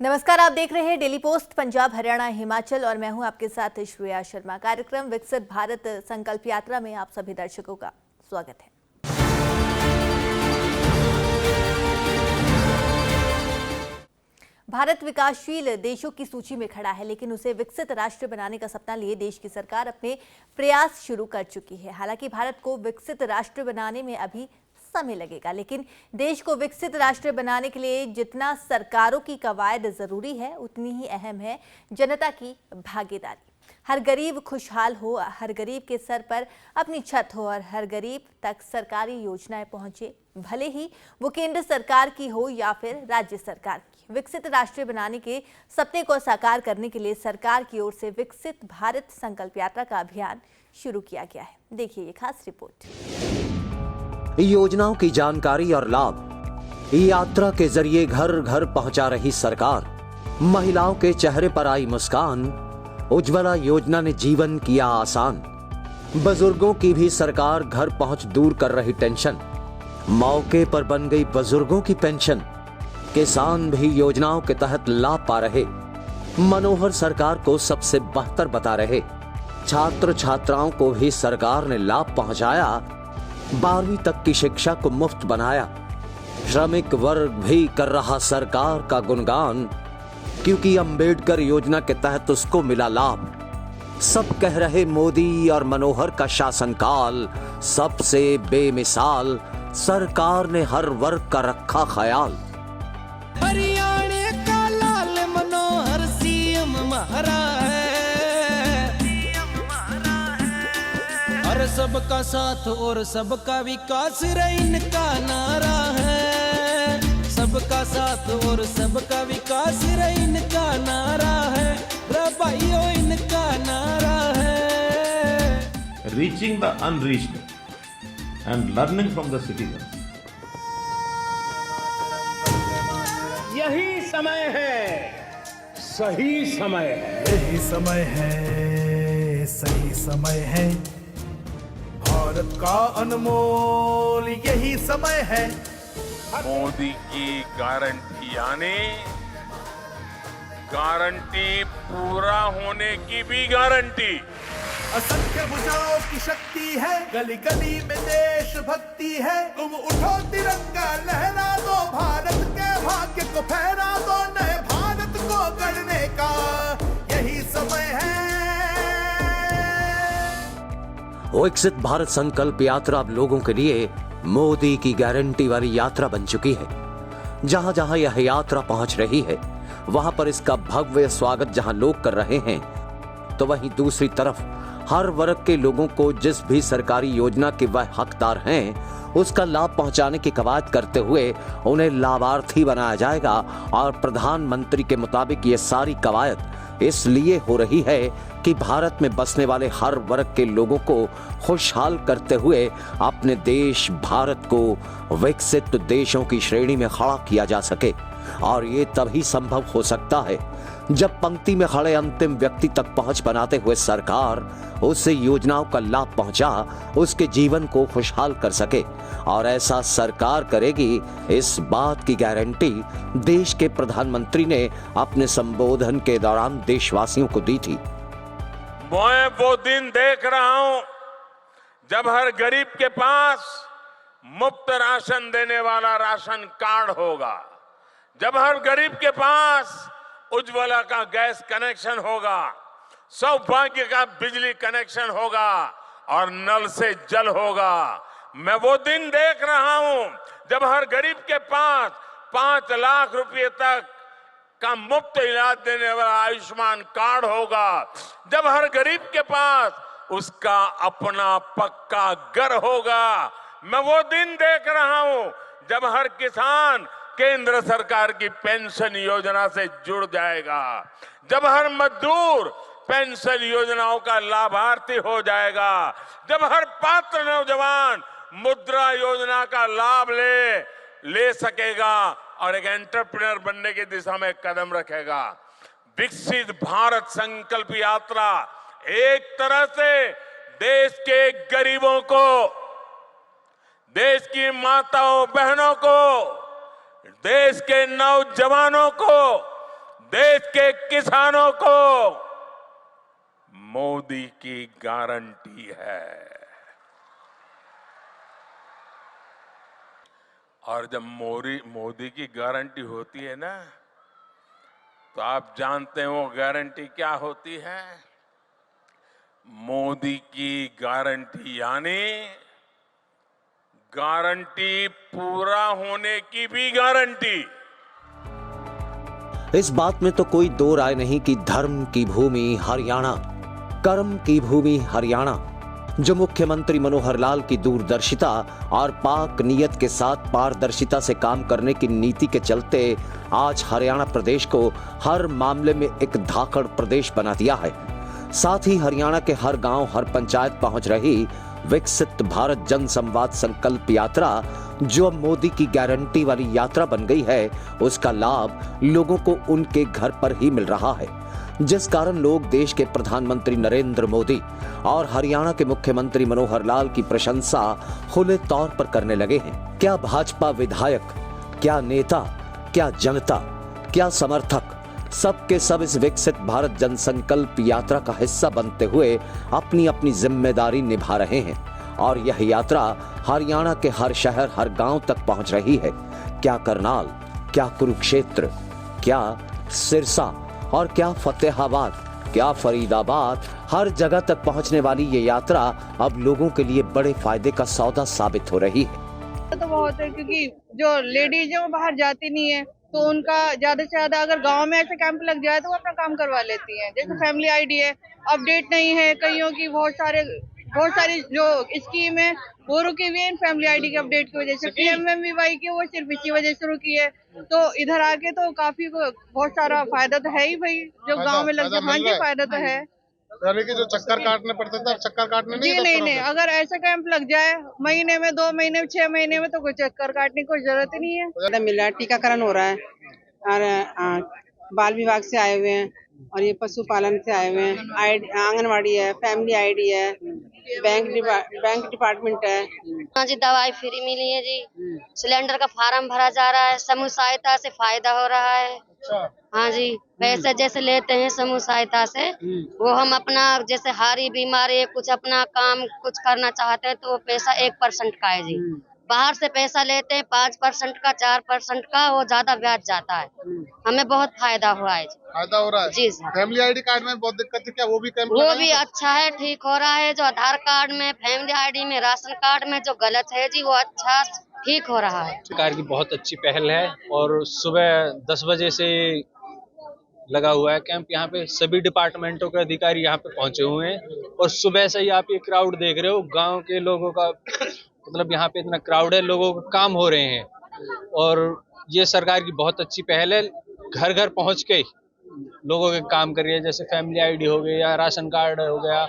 नमस्कार, आप देख रहे हैं डेली पोस्ट पंजाब हरियाणा हिमाचल और मैं हूं आपके साथ श्रेया शर्मा। कार्यक्रम विकसित भारत संकल्प यात्रा में आप सभी दर्शकों का स्वागत है। भारत विकासशील देशों की सूची में खड़ा है, लेकिन उसे विकसित राष्ट्र बनाने का सपना लिए देश की सरकार अपने प्रयास शुरू कर चुकी है। हालांकि भारत को विकसित राष्ट्र बनाने में अभी समय लगेगा, लेकिन देश को विकसित राष्ट्र बनाने के लिए जितना सरकारों की कवायद जरूरी है, उतनी ही अहम है जनता की भागीदारी। हर गरीब खुशहाल हो, हर गरीब के सर पर अपनी छत हो और हर गरीब तक सरकारी योजनाएं पहुंचे, भले ही वो केंद्र सरकार की हो या फिर राज्य सरकार की। विकसित राष्ट्र बनाने के सपने को साकार करने के लिए सरकार की ओर से विकसित भारत संकल्प यात्रा का अभियान शुरू किया गया है। देखिए ये खास रिपोर्ट। योजनाओं की जानकारी और लाभ यात्रा के जरिए घर घर पहुंचा रही सरकार। महिलाओं के चेहरे पर आई मुस्कान। उज्ज्वला योजना ने जीवन किया आसान। बुजुर्गों की भी सरकार घर पहुंच दूर कर रही टेंशन। मौके पर बन गई बुजुर्गों की पेंशन। किसान भी योजनाओं के तहत लाभ पा रहे। मनोहर सरकार को सबसे बेहतर बता रहे। छात्र छात्राओं को भी सरकार ने लाभ पहुंचाया। 12वीं तक की शिक्षा को मुफ्त बनाया। श्रमिक वर्ग भी कर रहा सरकार का गुणगान, क्योंकि अंबेडकर योजना के तहत उसको मिला लाभ। सब कह रहे मोदी और मनोहर का शासनकाल सबसे बेमिसाल। सरकार ने हर वर्ग का रखा ख्याल। हरियाणा का लाल मनोहर सीएम हमारा है, और सबका साथ और सबका विकास रे इनका नारा है। सबका साथ और सबका विकास रे इनका नारा है, रे भाइयों इनका नारा है। Reaching the unreached and learning from the citizens. यही समय है, सही समय है। यही समय है, सही समय है। भारत का अनमोल यही समय है। मोदी की गारंटी आने, गारंटी पूरा होने की भी गारंटी। असंख्य भुजाओं की शक्ति है, गली गली में देश भक्ति है। तुम उठो तिरंगा लहरा दो, भारत के भाग्य को फहरा दो। नए भारत को गढ़ने का यही समय है। विकसित भारत संकल्प यात्रा अब लोगों के लिए मोदी की गारंटी वाली यात्रा बन चुकी है। जहां जहां यह यात्रा पहुंच रही है, वहां पर इसका भव्य स्वागत जहां लोग कर रहे हैं, तो वहीं दूसरी तरफ हर वर्ग के लोगों को जिस भी सरकारी योजना के वह हकदार हैं, उसका लाभ पहुंचाने की कवायद करते हुए उन्हें लाभार्थी बनाया जाएगा। और प्रधानमंत्री के मुताबिक ये सारी कवायद इसलिए हो रही है कि भारत में बसने वाले हर वर्ग के लोगों को खुशहाल करते हुए अपने देश भारत को विकसित देशों की श्रेणी में खड़ा किया जा सके। और ये तभी संभव हो सकता है जब पंक्ति में खड़े अंतिम व्यक्ति तक पहुंच बनाते हुए सरकार उससे योजनाओं का लाभ पहुंचा उसके जीवन को खुशहाल कर सके। और ऐसा सरकार करेगी, इस बात की गारंटी देश के प्रधानमंत्री ने अपने संबोधन के दौरान देशवासियों को दी थी। मैं वो दिन देख रहा हूं जब हर गरीब के पास मुफ्त राशन देने वाला राशन कार्ड होगा, जब हर गरीब के पास उज्ज्वला का गैस कनेक्शन होगा, सौभाग्य का बिजली कनेक्शन होगा और नल से जल होगा। मैं वो दिन देख रहा हूं जब हर गरीब के पास 5 लाख रुपए तक का मुफ्त इलाज देने वाला आयुष्मान कार्ड होगा, जब हर गरीब के पास उसका अपना पक्का घर होगा। मैं वो दिन देख रहा हूं जब हर किसान केंद्र सरकार की पेंशन योजना से जुड़ जाएगा, जब हर मजदूर पेंशन योजनाओं का लाभार्थी हो जाएगा, जब हर पात्र नौजवान मुद्रा योजना का लाभ ले सकेगा और एक एंटरप्रेन्योर बनने की दिशा में कदम रखेगा। विकसित भारत संकल्प यात्रा एक तरह से देश के गरीबों को, देश की माताओं बहनों को, देश के नौजवानों को देश के किसानों को मोदी की गारंटी है। और जब मोदी की गारंटी होती है ना, तो आप जानते हैं वो गारंटी क्या होती है? मोदी की गारंटी यानी गारंटी पूरा होने की भी गारंटी। इस बात में तो कोई दो राय नहीं कि धर्म की भूमि हरियाणा, कर्म की भूमि हरियाणा, जो मुख्यमंत्री मनोहर लाल की दूरदर्शिता और पाक नियत के साथ पारदर्शिता से काम करने की नीति के चलते आज हरियाणा प्रदेश को हर मामले में एक धाकड़ प्रदेश बना दिया है। साथ ही हरियाणा के हर गांव, हर पंचायत पहुंच रही विकसित भारत जन संवाद संकल्प यात्रा, जो अब मोदी की गारंटी वाली यात्रा बन गई है, उसका लाभ लोगों को उनके घर पर ही मिल रहा है, जिस कारण लोग देश के प्रधानमंत्री नरेंद्र मोदी और हरियाणा के मुख्यमंत्री मनोहर लाल की प्रशंसा खुले तौर पर करने लगे हैं। क्या भाजपा विधायक, क्या नेता, क्या जनता, क्या समर्थक, सबके सब इस विकसित भारत जनसंकल्प यात्रा का हिस्सा बनते हुए अपनी अपनी जिम्मेदारी निभा रहे हैं और यह यात्रा हरियाणा के हर शहर, हर गांव तक पहुंच रही है। क्या करनाल, क्या कुरुक्षेत्र, क्या सिरसा और क्या फतेहाबाद, क्या फरीदाबाद, हर जगह तक पहुंचने वाली ये यात्रा अब लोगों के लिए बड़े फायदे का सौदा साबित हो रही है। तो बहुत है, क्योंकि जो लेडीज है वो बाहर जाती नहीं है, तो उनका ज्यादा से ज्यादा अगर गांव में ऐसे कैंप लग जाए तो वो अपना काम करवा लेती हैं। जैसे फैमिली आईडी है, अपडेट नहीं है, कईयों की बहुत सारी जो स्कीम है वो रुकी हुई है इन फैमिली आईडी के अपडेट की वजह से। PMMVY की वो सिर्फ इसी वजह से रुकी है। तो इधर आके तो काफी बहुत सारा फायदा तो है ही भाई, जो गांव में लग जाए। हाँ जी, फायदा तो है। कि जो चक्कर काटने पड़ते थे, चक्कर काटने जी नहीं, अगर ऐसा कैंप लग जाए महीने में, 2 महीने में, 6 महीने में, तो कोई चक्कर काटने की कोई जरूरत ही नहीं है। मिला टीकाकरण हो रहा है और बाल विभाग से आए हुए हैं और ये पशुपालन से आए हुए हैं, आंगनवाड़ी है, फैमिली आईडी है, बैंक डिपार्टमेंट है। हाँ जी, दवाई फ्री मिली है जी, सिलेंडर का फार्म भरा जा रहा है, समूह सहायता से फायदा हो रहा है। हाँ जी, पैसे जैसे लेते हैं समूह सहायता से, वो हम अपना जैसे हारी बीमारी कुछ अपना काम कुछ करना चाहते हैं तो वो पैसा 1% का है जी। बाहर से पैसा लेते हैं 5% का, 4% का, वो ज्यादा ब्याज जाता है। हमें बहुत फायदा हुआ है। फायदा हो रहा है जी सर। फैमिली आईडी कार्ड में बहुत दिक्कत है क्या? वो भी अच्छा है, ठीक हो रहा है। जो आधार कार्ड में, फैमिली आईडी में, राशन कार्ड में जो गलत है जी, वो अच्छा ठीक हो रहा है। सरकार की बहुत अच्छी पहल है और सुबह 10 बजे से लगा हुआ है कैंप। यहाँ पे सभी डिपार्टमेंटों के अधिकारी यहाँ पे पहुंचे हुए हैं और सुबह से ही आप ये क्राउड देख रहे हो। गांव के लोगों का मतलब यहाँ पे इतना क्राउड है, लोगों के काम हो रहे हैं और ये सरकार की बहुत अच्छी पहल है। घर घर पहुँच के लोगों के काम कर रही है, जैसे फैमिली आईडी हो गई या राशन कार्ड हो गया,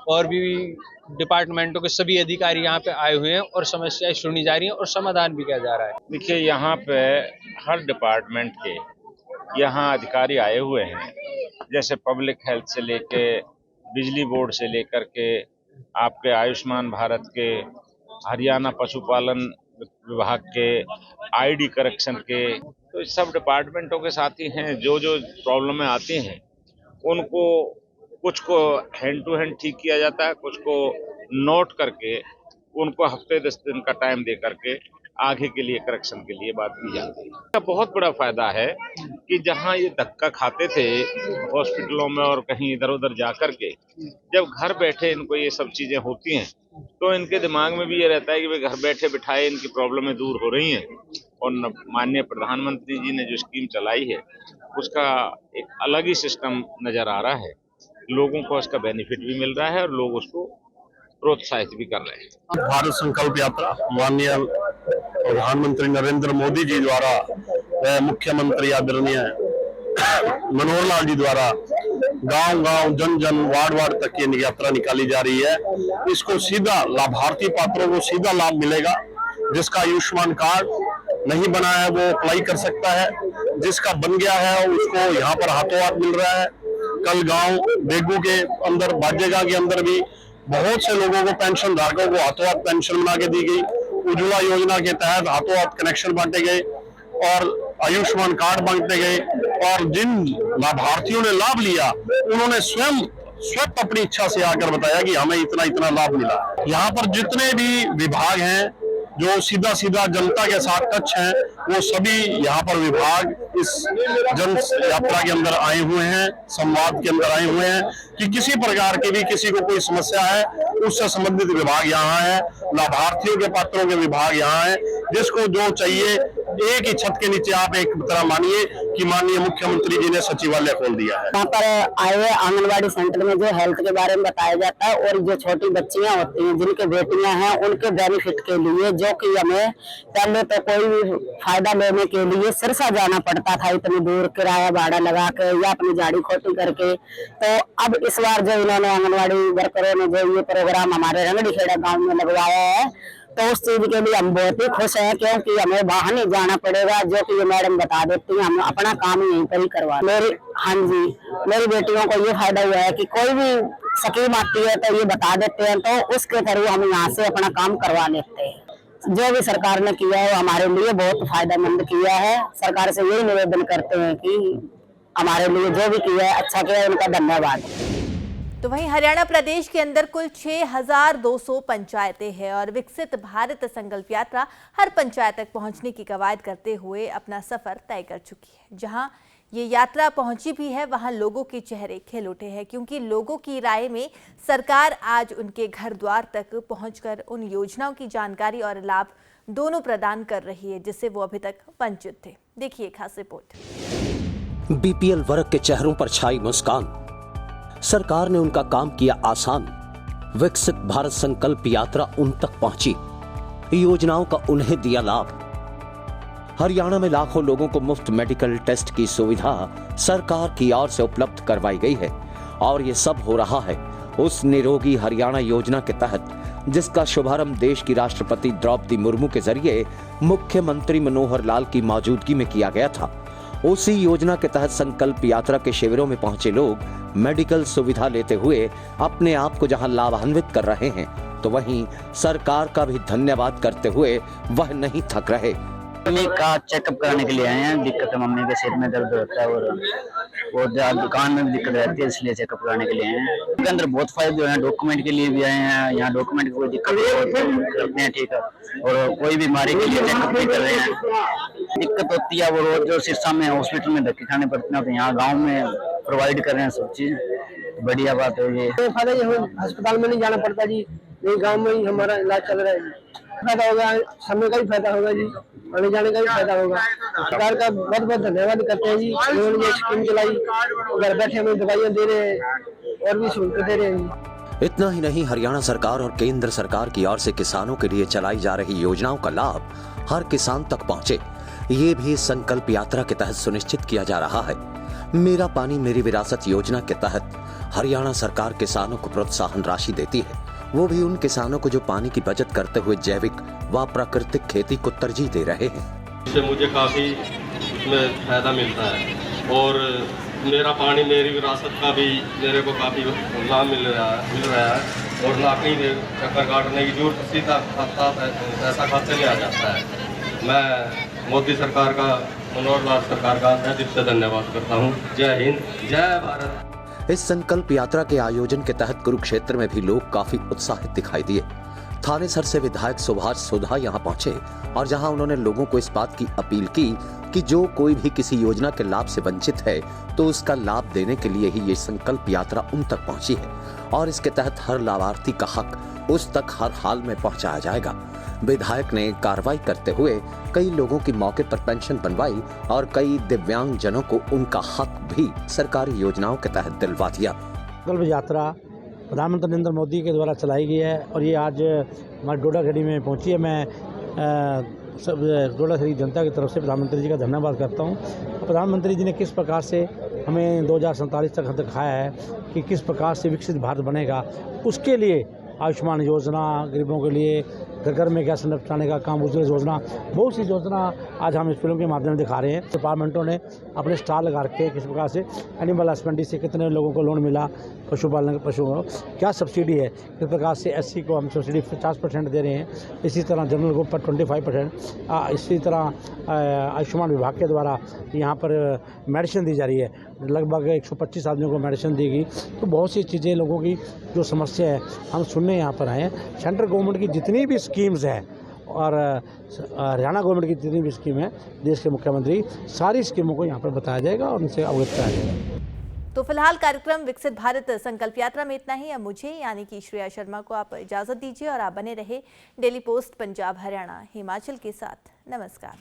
और भी डिपार्टमेंटों के सभी अधिकारी यहाँ पे आए हुए हैं और समस्याएं सुनी जा रही हैं और समाधान भी किया जा रहा है। देखिए, यहाँ पे हर डिपार्टमेंट के यहाँ अधिकारी आए हुए हैं, जैसे पब्लिक हेल्थ से लेके बिजली बोर्ड से लेकर के आपके आयुष्मान भारत के, हरियाणा पशुपालन विभाग के, आईडी करेक्शन के, तो सब डिपार्टमेंटों के साथी हैं। जो जो प्रॉब्लमें आती हैं उनको कुछ को हैंड टू हैंड ठीक किया जाता है, कुछ को नोट करके उनको हफ्ते 10 दिन का टाइम दे करके आगे के लिए करेक्शन के लिए बात की जाती है। बहुत बड़ा फायदा है कि जहां ये धक्का खाते थे हॉस्पिटलों में और कहीं इधर उधर जा करके, जब घर बैठे इनको ये सब चीजें होती हैं तो इनके दिमाग में भी ये रहता है कि वे घर बैठे बिठाए इनकी प्रॉब्लमें दूर हो रही हैं। और माननीय प्रधानमंत्री जी ने जो स्कीम चलाई है उसका एक अलग ही सिस्टम नजर आ रहा है। लोगों को उसका बेनिफिट भी मिल रहा है और लोग उसको प्रोत्साहित भी कर रहे हैं। भारत संकल्प यात्रा माननीय प्रधानमंत्री नरेंद्र मोदी जी द्वारा, मुख्यमंत्री आदरणीय मनोहर लाल जी द्वारा गांव गांव, जन जन, वार्ड वार्ड तक ये यात्रा निकाली जा रही है। इसको सीधा लाभार्थी पात्रों को सीधा लाभ मिलेगा। जिसका आयुष्मान कार्ड नहीं बना है वो अप्लाई कर सकता है, जिसका बन गया है उसको यहाँ पर हाथों हाथ मिल रहा है। कल गांव बेगू के अंदर, बाजेगा के अंदर भी बहुत से लोगों को, पेंशन धारकों को हाथों हाथ पेंशन बना के दी गई। उज्ज्वला योजना के तहत हाथों हाथ कनेक्शन बांटे गए और आयुष्मान कार्ड बांटते गए और जिन लाभार्थियों ने लाभ लिया उन्होंने स्वयं अपनी इच्छा से आकर बताया कि हमें इतना इतना लाभ मिला। यहाँ पर जितने भी विभाग हैं जो सीधा सीधा जनता के साथ टच हैं, वो सभी यहाँ पर विभाग इस जन यात्रा के अंदर आए हुए हैं, संवाद के अंदर आए हुए हैं कि किसी प्रकार की भी किसी को कोई समस्या है उससे संबंधित विभाग यहाँ है, लाभार्थियों के पात्रों के विभाग यहाँ है। जिसको जो चाहिए एक ही छत के नीचे आप एक तरह मानिए कि माननीय मुख्यमंत्री जी ने सचिवालय खोल दिया है। यहाँ पर आए हुए आंगनबाड़ी सेंटर में जो हेल्थ के बारे में बताया जाता है और जो छोटी बच्चियां होती हैं जिनके बेटियां हैं उनके बेनिफिट के लिए, जो कि हमें पहले तो कोई भी फायदा लेने के लिए सिरसा जाना पड़ता था, इतनी दूर किराया भाड़ा लगा के या अपनी झाड़ी खोटी करके। तो अब इस बार जो इन्होंने आंगनबाड़ी वर्करों ने जो ये प्रोग्राम हमारे रंगड़ीखेड़ा गाँव में लगवाया है, तो उस चीज के लिए हम बहुत ही खुश हैं, क्योंकि हमें बाहर नहीं जाना पड़ेगा, जो कि ये मैडम बता देती हैं, हम अपना काम यहीं पर ही करवा। मेरी बेटियों को ये फायदा हुआ है कि कोई भी स्कीम आती है तो ये बता देते हैं, तो उसके थ्रू हम यहाँ से अपना काम करवा लेते हैं। जो भी सरकार ने किया है हमारे लिए बहुत फायदेमंद किया है। सरकार से यही निवेदन करते हैं कि हमारे लिए जो भी किया है अच्छा किया है, उनका धन्यवाद। तो वहीं हरियाणा प्रदेश के अंदर कुल 6,200 पंचायतें हैं और विकसित भारत संकल्प यात्रा हर पंचायत तक पहुंचने की कवायद करते हुए अपना सफर तय कर चुकी है। जहां ये यात्रा पहुंची भी है वहां लोगों के चेहरे खिल उठे हैं, क्योंकि लोगों की राय में सरकार आज उनके घर द्वार तक पहुंचकर उन योजनाओं की जानकारी और लाभ दोनों प्रदान कर रही है जिससे वो अभी तक वंचित थे। देखिए खास रिपोर्ट। बीपीएल वर्ग के चेहरों पर छाई मुस्कान, सरकार ने उनका काम किया आसान। विकसित भारत संकल्प यात्रा उन तक पहुंची, योजनाओं का उन्हें दिया लाभ। हरियाणा में लाखों लोगों को मुफ्त मेडिकल टेस्ट की सुविधा सरकार की ओर से उपलब्ध करवाई गई है और ये सब हो रहा है उस निरोगी हरियाणा योजना के तहत, जिसका शुभारंभ देश की राष्ट्रपति द्रौपदी मुर्मू के जरिए मुख्यमंत्री मनोहर लाल की मौजूदगी में किया गया था। उसी योजना के तहत संकल्प यात्रा के शिविरों में पहुंचे लोग मेडिकल सुविधा लेते हुए अपने आप को जहां लाभान्वित कर रहे हैं, तो वहीं सरकार का भी धन्यवाद करते हुए वह नहीं थक रहे। मम्मी का चेकअप कराने के लिए आए हैं। दिक्कत है, मम्मी के सिर में दर्द होता है और वो दुकान में भी दिक्कत रहती है, इसलिए चेकअप कराने के लिए आए हैं। इसके अंदर बहुत फायदे हैं, डॉक्यूमेंट के लिए भी आए हैं। यहाँ डॉक्यूमेंट की कोई दिक्कत नहीं करते हैं, ठीक है, और कोई बीमारी के लिए चेकअप भी कर रहे हैं। दिक्कत होती है वो रोज जो सिरसा में हॉस्पिटल में धक्के खाने पड़ते हैं, तो यहाँ गाँव में प्रोवाइड कर रहे हैं सब चीज। बढ़िया बात है ये। फायदा ये अस्पताल में नहीं जाना पड़ता जी, यही गाँव में ही हमारा इलाज चल रहा है। फायदा होगा, समय का भी फायदा होगा जी, आने जाने का भी फायदा होगा। सरकार का बहुत बहुत धन्यवाद करते हैं जी, उन्होंने ये स्कीम चलाई, घर बैठे हमें दवाइयाँ दे रहे हैं और भी सहूलतें दे रहे हैं। इतना ही नहीं, हरियाणा सरकार और केंद्र सरकार की ओर से किसानों के लिए चलाई जा रही योजनाओं का लाभ हर किसान तक पहुंचे, ये भी संकल्प यात्रा के तहत सुनिश्चित किया जा रहा है। मेरा पानी मेरी विरासत योजना के तहत हरियाणा सरकार किसानों को प्रोत्साहन राशि देती है, वो भी उन किसानों को जो पानी की बचत करते हुए जैविक व प्राकृतिक खेती को तरजीह दे रहे हैं। इससे मुझे काफ़ी उसमें फायदा मिलता है और मेरा पानी मेरी विरासत का भी मेरे को काफ़ी लाभ मिल रहा है और ना कहीं चक्कर काटने की जरूरत, सीधा पैसा खाते में आ जाता है। मैं मोदी सरकार का, मनोहर लाल सरकार का मैं दिल से धन्यवाद करता हूँ। जय हिंद, जय भारत। इस संकल्प यात्रा के आयोजन के तहत कुरुक्षेत्र में भी लोग काफी उत्साहित दिखाई दिए। थानेसर से विधायक सुभाष सुधा यहां पहुंचे और जहां उन्होंने लोगों को इस बात की अपील की कि जो कोई भी किसी योजना के लाभ से वंचित है तो उसका लाभ देने के लिए ही ये संकल्प यात्रा उन तक पहुंची है और इसके तहत हर लाभार्थी का हक उस तक हर हाल में पहुंचाया जाएगा। विधायक ने कार्रवाई करते हुए कई लोगों की मौके पर पेंशन बनवाई और कई दिव्यांग जनों को उनका हक भी सरकारी योजनाओं के तहत दिलवा दिया। संकल्प यात्रा प्रधानमंत्री नरेंद्र मोदी के द्वारा चलाई गई है और ये आज हमारे डोडाखेड़ी में पहुंची है। मैं सब डोडाखेड़ी जनता की तरफ से प्रधानमंत्री जी का धन्यवाद करता हूं। प्रधानमंत्री जी ने किस प्रकार से हमें 2047 तक दिखाया है कि किस प्रकार से विकसित भारत बनेगा, उसके लिए आयुष्मान योजना गरीबों के लिए घर घर में गैस पहुँचाने का काम, उज्ज्वला योजना, बहुत सी योजना आज हम इस फिल्म के माध्यम से दिखा रहे हैं। डिपार्टमेंटों ने अपने स्टॉल लगा रखे किस प्रकार से एनिमल हस्बेंड्री से कितने लोगों को लोन मिला, पशुपालन पशुओं क्या सब्सिडी है, किस प्रकार से SC को हम सब्सिडी 50% दे रहे हैं, इसी तरह जनरल को पर 25%, इसी तरह आयुष्मान विभाग के द्वारा यहाँ पर मेडिसिन दी जा रही है, लगभग 125 आदमियों को मेडिसिन दी गई। तो बहुत सी चीज़ें लोगों की जो समस्या है हम सुनने यहाँ पर आए हैं। सेंट्रल गवर्नमेंट की जितनी भी स्कीम्स हैं और हरियाणा गवर्नमेंट की जितनी भी स्कीम है, देश के मुख्यमंत्री सारी स्कीमों को यहाँ पर बताया जाएगा और उनसे अवगत कराया जाएगा। तो फिलहाल कार्यक्रम विकसित भारत संकल्प यात्रा में इतना ही। अब मुझे यानी कि श्रेया शर्मा को आप इजाज़त दीजिए और आप बने रहे डेली पोस्ट पंजाब हरियाणा हिमाचल के साथ। नमस्कार।